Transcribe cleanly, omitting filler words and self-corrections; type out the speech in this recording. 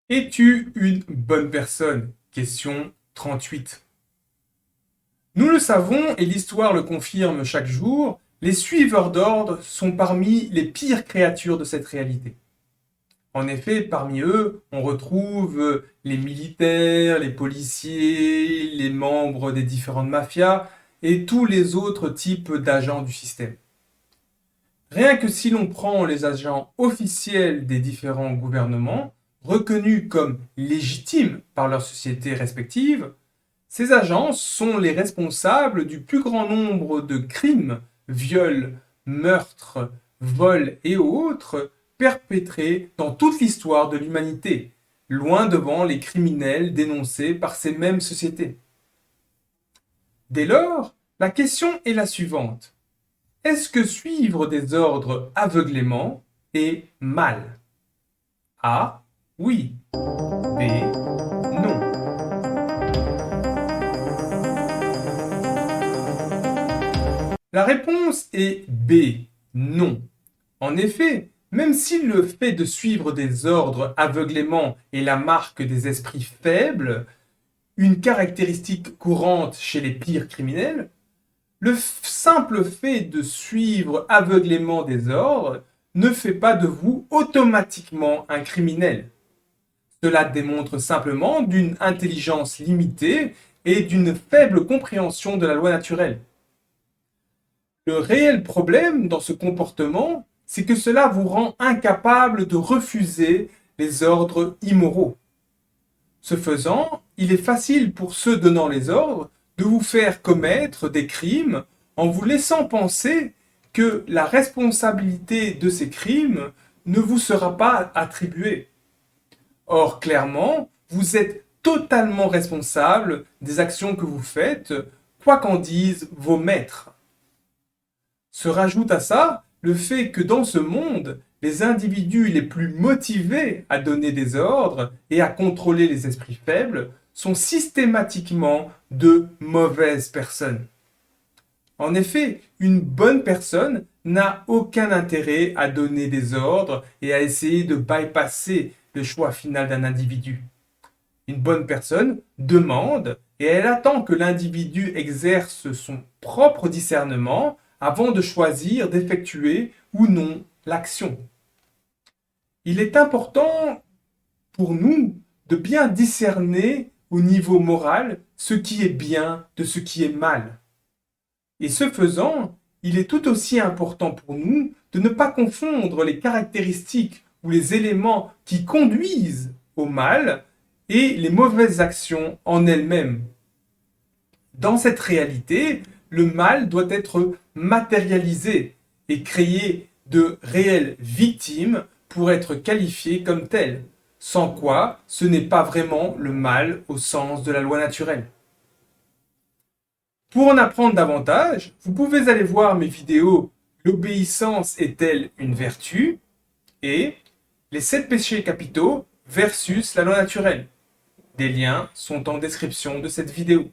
Es-tu une bonne personne? Question 38. Nous le savons et l'histoire le confirme chaque jour, les suiveurs d'ordre sont parmi les pires créatures de cette réalité. En effet, parmi eux, on retrouve les militaires, les policiers, les membres des différentes mafias et tous les autres types d'agents du système. Rien que si l'on prend les agents officiels des différents gouvernements, reconnus comme légitimes par leurs sociétés respectives, ces agents sont les responsables du plus grand nombre de crimes, viols, meurtres, vols et autres perpétrés dans toute l'histoire de l'humanité, loin devant les criminels dénoncés par ces mêmes sociétés. Dès lors, la question est la suivante. Est-ce que suivre des ordres aveuglément est mal? A. Oui. B. Non. La réponse est B. Non. En effet, même si le fait de suivre des ordres aveuglément est la marque des esprits faibles, une caractéristique courante chez les pires criminels, le simple fait de suivre aveuglément des ordres ne fait pas de vous automatiquement un criminel. Cela démontre simplement d'une intelligence limitée et d'une faible compréhension de la loi naturelle. Le réel problème dans ce comportement, c'est que cela vous rend incapable de refuser les ordres immoraux. Ce faisant, il est facile pour ceux donnant les ordres de vous faire commettre des crimes en vous laissant penser que la responsabilité de ces crimes ne vous sera pas attribuée. Or, clairement, vous êtes totalement responsable des actions que vous faites, quoi qu'en disent vos maîtres. Se rajoute à ça le fait que dans ce monde, les individus les plus motivés à donner des ordres et à contrôler les esprits faibles sont systématiquement de mauvaises personnes. En effet, une bonne personne n'a aucun intérêt à donner des ordres et à essayer de bypasser le choix final d'un individu. Une bonne personne demande et elle attend que l'individu exerce son propre discernement avant de choisir d'effectuer ou non l'action. Il est important pour nous de bien discerner au niveau moral ce qui est bien de ce qui est mal. Et ce faisant, il est tout aussi important pour nous de ne pas confondre les caractéristiques ou les éléments qui conduisent au mal et les mauvaises actions en elles-mêmes. Dans cette réalité, le mal doit être matérialisé et créer de réelles victimes pour être qualifié comme tel, sans quoi ce n'est pas vraiment le mal au sens de la loi naturelle. Pour en apprendre davantage, vous pouvez aller voir mes vidéos L'obéissance est-elle une vertu et Les 7 péchés capitaux versus la loi naturelle. Des liens sont en description de cette vidéo.